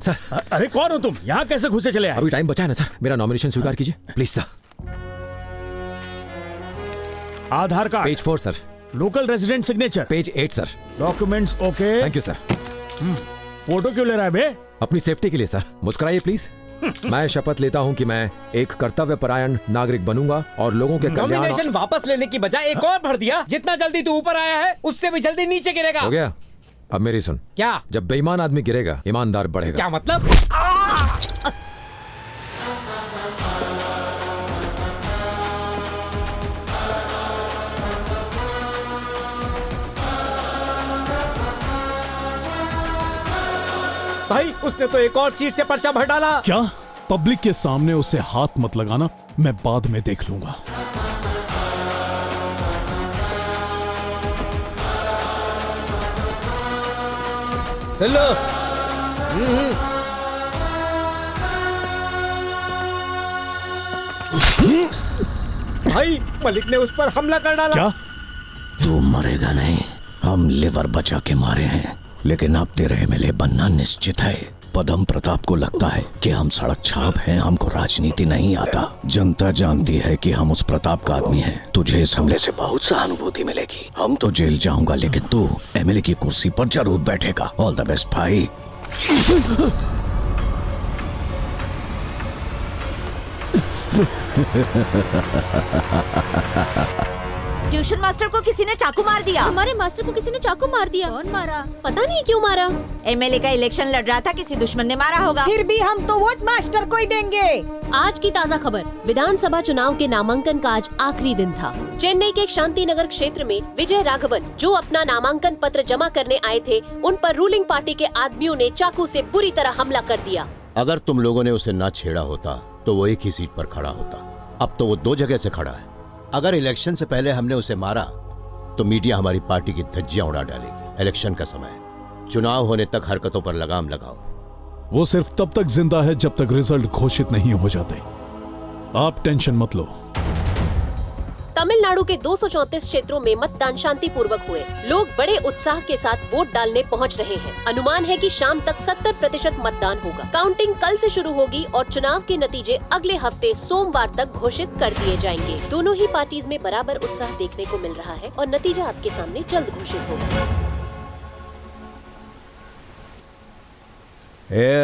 Sir. अरे कौन हो तुम? यहाँ कैसे घुसे चले आए? अभी टाइम बचा है ना सर, मेरा नॉमिनेशन स्वीकार कीजिए please sir. Aadhaar card page 4 sir. Local resident signature page 8 sir. Documents okay. Thank you sir. Photo क्यों ले रहा है बे? अपनी सेफ्टी के लिए सर। मुस्कुराइए प्लीज। मैं शपथ लेता हूं कि मैं एक कर्तव्यपरायण नागरिक बनूंगा और लोगों के कल्याण। नॉमिनेशन वापस लेने की बजाय एक और भर दिया। जितना जल्दी तू ऊपर आया है उससे भी जल्दी नीचे गिरेगा। हो गया? अब मेरी सुन। क्या? जब बेईमान आदमी गिरेगा ईमानदार बढ़ेगा। क्या मतलब? भाई उसने तो एक और सीट से पर्चा भर डाला। क्या? पब्लिक के सामने उसे हाथ मत लगाना, मैं बाद में देख लूंगा। चलो। भाई मलिक ने उस पर हमला कर डाला। क्या? तू मरेगा नहीं, हम लिवर बचा के मारे हैं, लेकिन अब तेरे एमएलए बनना निश्चित है। पदम प्रताप को लगता है कि हम सड़क छाप हैं, हमको राजनीति नहीं आता। जनता जानती है कि हम उस प्रताप का आदमी हैं। तुझे इस हमले से बहुत सहानुभूति मिलेगी। हम तो जेल जाऊंगा, लेकिन तू एमएलए की कुर्सी पर जरूर बैठेगा। ऑल द बेस्ट भाई। ट्यूशन मास्टर को किसी ने चाकू मार दिया। हमारे मास्टर को किसी ने चाकू मार दिया। कौन मारा? पता नहीं क्यों मारा। एमएलए का इलेक्शन लड़ रहा था, किसी दुश्मन ने मारा होगा। फिर भी हम तो वोट मास्टर को ही देंगे। आज की ताज़ा खबर, विधानसभा चुनाव के नामांकन का आज आखिरी दिन था। चेन्नई के शांति नगर क्षेत्र में विजय राघवन, जो अपना नामांकन पत्र जमा करने आए थे, उन पर रूलिंग पार्टी के आदमियों ने चाकू से बुरी तरह हमला कर दिया। अगर तुम लोगों ने उसे ना छेड़ा होता तो वो एक ही सीट पर खड़ा होता। अब तो वो 2 जगह से खड़ा है। अगर इलेक्शन से पहले हमने उसे मारा तो मीडिया हमारी पार्टी की धज्जियां उड़ा डालेगी। इलेक्शन का समय, चुनाव होने तक हरकतों पर लगाम लगाओ। वो सिर्फ तब तक जिंदा है जब तक रिजल्ट घोषित नहीं हो जाते। आप टेंशन मत लो। तमिलनाडु के 234 क्षेत्रों में मतदान शांतिपूर्वक हुए। लोग बड़े उत्साह के साथ वोट डालने पहुंच रहे हैं। अनुमान है कि शाम तक 70% मतदान होगा। काउंटिंग कल से शुरू होगी और चुनाव के नतीजे अगले हफ्ते सोमवार तक घोषित कर दिए जाएंगे। दोनों ही पार्टीज में बराबर उत्साह देखने को मिल रहा है और नतीजा आपके सामने जल्द घोषित होगा।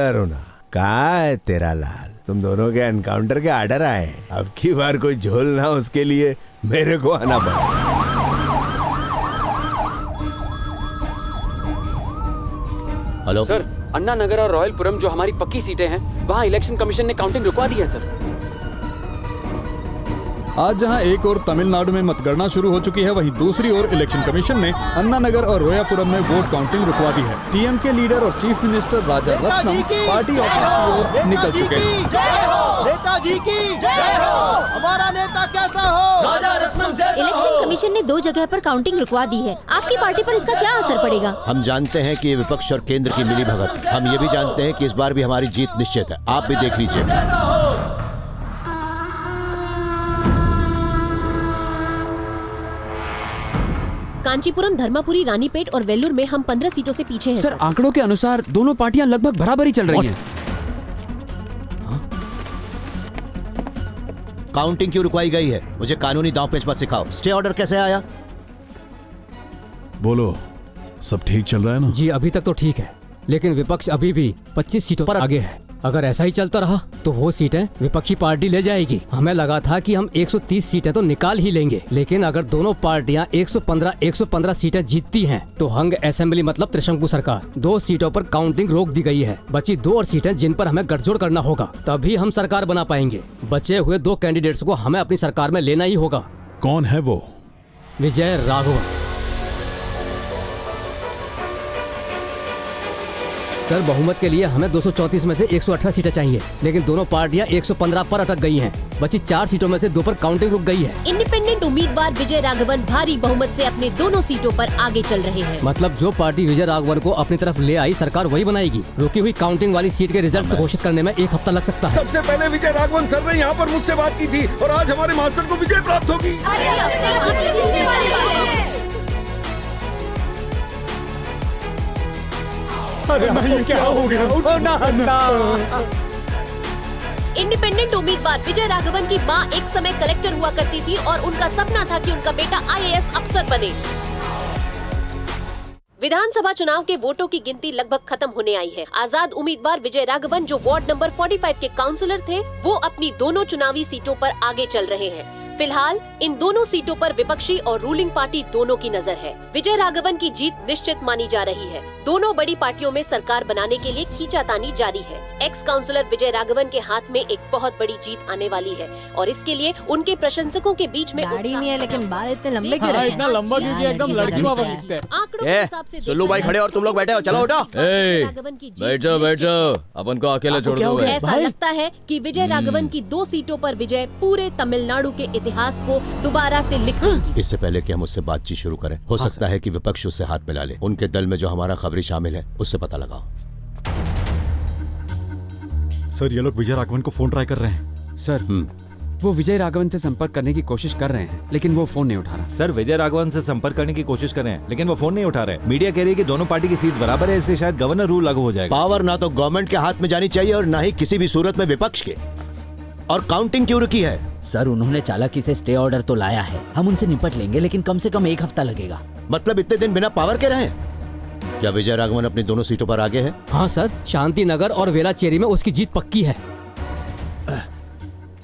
अरुणा, कहाँ है तेरा लाल? तुम दोनों के एनकाउंटर के आर्डर आए। अब की बार कोई झोल ना, उसके लिए मेरे को आना पड़ा। हेलो सर, अन्ना नगर और रॉयलपुरम जो हमारी पक्की सीटें हैं, वहाँ इलेक्शन कमीशन ने काउंटिंग रुकवा दी है सर। आज जहां एक और तमिलनाडु में मतगणना शुरू हो चुकी है, वहीं दूसरी ओर इलेक्शन कमीशन ने अन्ना नगर और रोयापुरम में वोट काउंटिंग रुकवा दी है। टीएमके लीडर और चीफ मिनिस्टर राजा रत्नम पार्टी ऑफिस की ओर निकल चुके हैं। नेताजी की जय हो। हमारा नेता कैसा हो? राजा रत्नम जैसा हो। इलेक्शन कमीशन ने 2 जगह पर काउंटिंग रुकवा दी है। आपकी पार्टी पर इसका क्या असर पड़ेगा? हम जानते हैं कि ये विपक्ष और केंद्र की मिलीभगत। हम ये भी जानते हैं कि इस बार भी हमारी जीत निश्चित है। आप भी देख लीजिए। कांचीपुरम, धर्मापुरी, रानीपेट और वेल्लूर में हम 15 सीटों से पीछे हैं। सर, आंकड़ों के अनुसार दोनों पार्टियां लगभग बराबरी चल रही हैं। काउंटिंग क्यों रुकवाई गई है? मुझे कानूनी दांव पेच मत सिखाओ। स्टे ऑर्डर कैसे आया? बोलो, सब ठीक चल रहा है ना? जी अभी तक तो ठीक है, लेकिन विपक्ष अभी भी 25 सीटों पर आगे है। अगर ऐसा ही चलता रहा तो वो सीटें विपक्षी पार्टी ले जाएगी। हमें लगा था कि हम 130 सीटें तो निकाल ही लेंगे, लेकिन अगर दोनों पार्टियां 115 सीटें जीतती हैं तो हंग असेंबली मतलब त्रिशंकु सरकार। 2 सीटों पर काउंटिंग रोक दी गई है। बची 2 और सीटें जिन पर हमें गठजोड़ करना होगा, तभी हम सरकार बना पाएंगे। बचे हुए 2 कैंडिडेट्स को हमें अपनी सरकार में लेना ही होगा। कौन है वो? विजय राघवन। सर, बहुमत के लिए हमें 234 में से 118 सीटें चाहिए, लेकिन दोनों पार्टियां 115 पर अटक गई हैं। बची 4 सीटों में से 2 पर काउंटिंग रुक गई है। इंडिपेंडेंट उम्मीदवार विजय राघवन भारी बहुमत से अपने दोनों सीटों पर आगे चल रहे हैं। मतलब जो पार्टी विजय राघवन को अपनी तरफ ले आई, सरकार वही बनाएगी। रुकी हुई काउंटिंग वाली सीट के रिजल्ट घोषित करने में 1 हफ्ता लग सकता है। सबसे पहले विजय राघवन सर ने यहाँ पर मुझसे बात की थी और आज हमारे मास्टर को विजय प्राप्त होगी। क्या हो गया? इंडिपेंडेंट उम्मीदवार विजय राघवन की मां एक समय कलेक्टर हुआ करती थी और उनका सपना था कि उनका बेटा IAS अफसर बने। विधानसभा चुनाव के वोटों की गिनती लगभग खत्म होने आई है। आजाद उम्मीदवार विजय राघवन जो वार्ड नंबर 45 के काउंसलर थे, वो अपनी दोनों चुनावी सीटों पर आगे चल रहे हैं। फिलहाल इन दोनों सीटों पर विपक्षी और रूलिंग पार्टी दोनों की नजर है। विजय राघवन की जीत निश्चित मानी जा रही है। दोनों बड़ी पार्टियों में सरकार बनाने के लिए खींचातानी जारी है। एक्स काउंसलर विजय राघवन के हाथ में एक बहुत बड़ी जीत आने वाली है और इसके लिए उनके प्रशंसकों के बीच में गाड़ी नहीं है लेकिन बाल इतने लंबे हाँ, इतना लंबा क्योंकि एकदम लड़की वाला दिखता है। आंकड़ों के हिसाब से सुल्लू भाई खड़े और तुम लोग बैठे हो, चलो उठो। बैठ जाओ, अपन को अकेले छोड़ दो। ऐसा लगता है कि विजय राघवन की 2 सीटों पर विजय पूरे तमिलनाडु के इतिहास को दोबारा से लिख देगी। इससे पहले कि हम उससे बातचीत शुरू करें, हो सकता है कि विपक्ष उससे हाथ मिला ले। उनके दल में जो हमारा खबरी शामिल है उससे पता लगाओ। सर, ये लोग विजय राघवन को फोन ट्राई कर रहे हैं। सर, वो विजय राघवन से संपर्क करने की कोशिश कर रहे हैं लेकिन वो फोन नहीं उठा रहा। सर, विजय राघवन से संपर्क करने की कोशिश कर रहे हैं लेकिन वो फोन नहीं उठा रहे। मीडिया कह रही है कि दोनों पार्टी की सीट्स बराबर है, इसलिए शायद गवर्नर रूल लागू हो जाएगा। पावर ना तो गवर्नमेंट के हाथ में जानी चाहिए और ना ही किसी भी सूरत में विपक्ष के। और काउंटिंग क्यों रुकी है? सर, उन्होंने चालाकी से स्टे ऑर्डर तो लाया है, हम उनसे निपट लेंगे लेकिन कम से कम 1 हफ्ता लगेगा। मतलब इतने दिन बिना पावर के रहे? क्या विजय राघवन अपनी दोनों सीटों पर आगे है? हाँ सर, शांति नगर और वेलाचेरी में उसकी जीत पक्की है।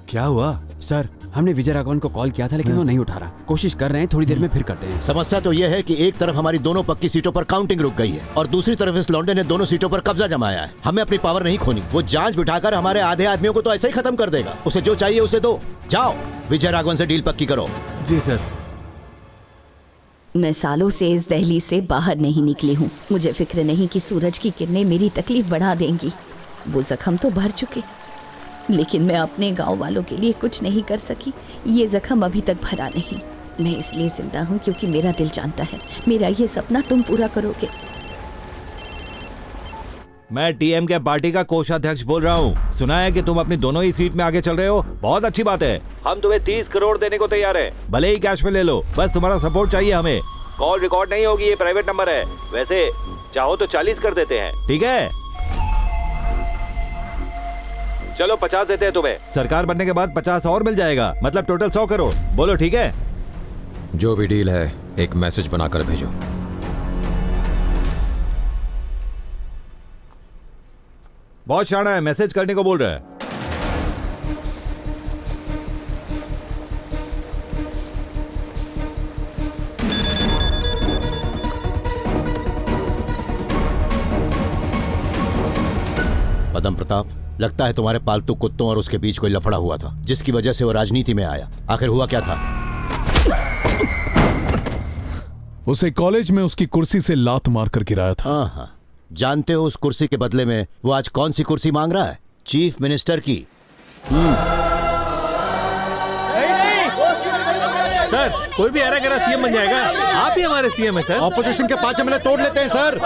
क्या हुआ? सर, हमने विजय राघवन को कॉल किया था लेकिन वो नहीं उठा रहा। कोशिश कर रहे हैं, थोड़ी देर में फिर करते हैं। समस्या तो यह है कि एक तरफ हमारी दोनों पक्की सीटों पर काउंटिंग रुक गई है और दूसरी तरफ इस लौंडे ने दोनों सीटों पर कब्जा जमाया है। हमें अपनी पावर नहीं खोनी। वो जांच बिठाकर हमारे आधे आदमियों को तो ऐसे ही खत्म कर देगा। उसे जो चाहिए उसे दो। जाओ, विजय राघवन से डील पक्की करो। जी सर। मैं सालों से इस दहलीज से बाहर नहीं निकली हूँ। मुझे फिक्र नहीं कि सूरज की किरणें मेरी तकलीफ बढ़ा देंगी। वो जख्म तो भर चुके, लेकिन मैं अपने गांव वालों के लिए कुछ नहीं कर सकी। ये जख्म अभी तक भरा नहीं। मैं इसलिए जिंदा हूँ क्योंकि मेरा दिल जानता है मेरा ये सपना तुम पूरा करोगे। मैं टीएम के पार्टी का कोषाध्यक्ष बोल रहा हूँ। सुना है कि तुम अपनी दोनों ही सीट में आगे चल रहे हो। बहुत अच्छी बात है। हम तुम्हें 30 करोड़ देने को तैयार है, भले ही कैश में ले लो। बस तुम्हारा सपोर्ट चाहिए हमें। कॉल रिकॉर्ड नहीं होगी, ये प्राइवेट नंबर है। वैसे चाहो तो 40 कर देते हैं, ठीक है? चलो 50 देते हैं तुम्हें। सरकार बनने के बाद 50 और मिल जाएगा, मतलब टोटल 100 करोड़। बोलो ठीक है? जो भी डील है एक मैसेज बनाकर भेजो। बहुत शाना है, मैसेज करने को बोल रहा है। पदम प्रताप, लगता है तुम्हारे पालतू कुत्तों और उसके बीच कोई लफड़ा हुआ था जिसकी वजह से वो राजनीति में आया। आखिर हुआ क्या था? उसे कॉलेज में उसकी कुर्सी से लात मार कर गिराया था। हाँ, जानते हो उस कुर्सी के बदले में वो आज कौन सी कुर्सी मांग रहा है? चीफ मिनिस्टर की। सर, कोई भी ऐरा गैरा सीएम बन जाएगा। आप ही हमारे सीएम है सर। ऑपोजिशन के 5 एमएलए तोड़ लेते हैं सर।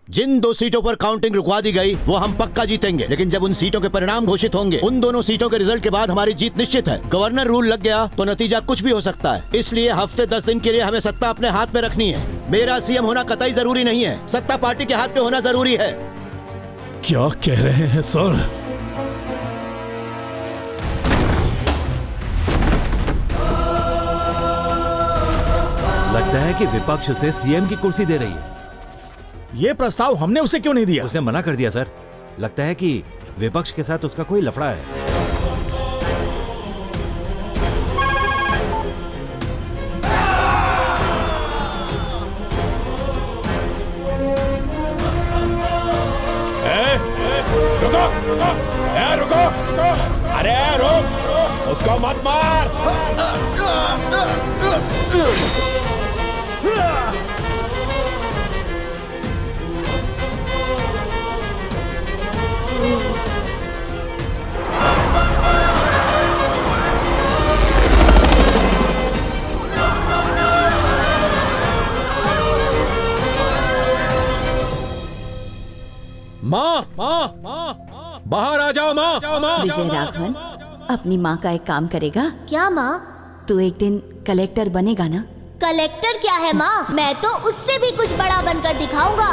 जिन 2 सीटों पर काउंटिंग रुकवा दी गई वो हम पक्का जीतेंगे, लेकिन जब उन सीटों के परिणाम घोषित होंगे, उन दोनों सीटों के रिजल्ट के बाद हमारी जीत निश्चित है। गवर्नर रूल लग गया तो नतीजा कुछ भी हो सकता है। इसलिए हफ्ते 10 दिन के लिए हमें सत्ता अपने हाथ में रखनी है। मेरा सीएम होना कतई जरूरी नहीं है, सत्ता पार्टी के हाथ में होना जरूरी है। क्या कह रहे हैं सर? लगता है कि विपक्ष उसे सीएम की कुर्सी दे रही है। ये प्रस्ताव हमने उसे क्यों नहीं दिया? उसने मना कर दिया सर। लगता है कि विपक्ष के साथ उसका कोई लफड़ा है। रुको, अरे रुक, उसको मत मार। माँ, बाहर आ जाओ माँ। विजय राघवन अपनी माँ का एक काम करेगा क्या? माँ, तू एक दिन कलेक्टर बनेगा ना? कलेक्टर क्या है माँ, मैं तो उससे भी कुछ बड़ा बनकर दिखाऊंगा।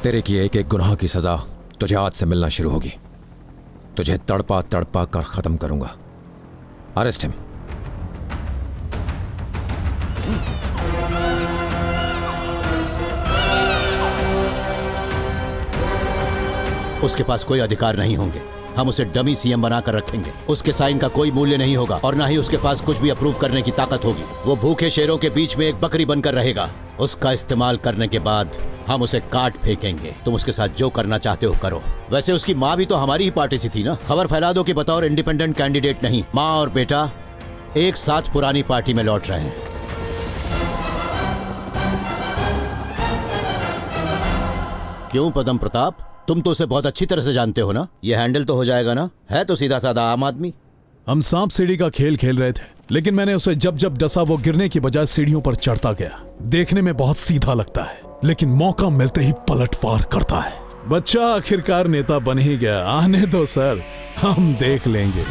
तेरे किए एक एक गुनाह की सजा तुझे आज से मिलना शुरू होगी। तुझे तड़पा तड़पा कर खत्म करूंगा। Arrest him. उसके पास कोई अधिकार नहीं होंगे। हम उसे डमी सीएम बनाकर रखेंगे। उसके साइन का कोई मूल्य नहीं होगा और ना ही उसके पास कुछ भी अप्रूव करने की ताकत होगी। वो भूखे शेरों के बीच में एक बकरी बनकर रहेगा। उसका इस्तेमाल करने के बाद हम उसे काट फेंकेंगे। तुम उसके साथ जो करना चाहते हो करो। वैसे उसकी माँ भी तो हमारी ही पार्टी से थी ना। खबर फैला दो कि बतौर इंडिपेंडेंट कैंडिडेट नहीं, माँ और बेटा एक साथ पुरानी पार्टी में लौट रहे हैं। क्यों पदम प्रताप, तुम तो उसे बहुत अच्छी तरह से जानते हो ना। ये हैंडल तो हो जाएगा ना। है तो सीधा साधा आम आदमी। हम सांप सीढ़ी का खेल खेल रहे थे, लेकिन मैंने उसे जब जब डसा वो गिरने की बजाय सीढ़ियों पर चढ़ता गया। देखने में बहुत सीधा लगता है, लेकिन मौका मिलते ही पलटवार करता है। बच्चा आखिरकार नेता बन ही गया। आने दो सर, हम देख लेंगे।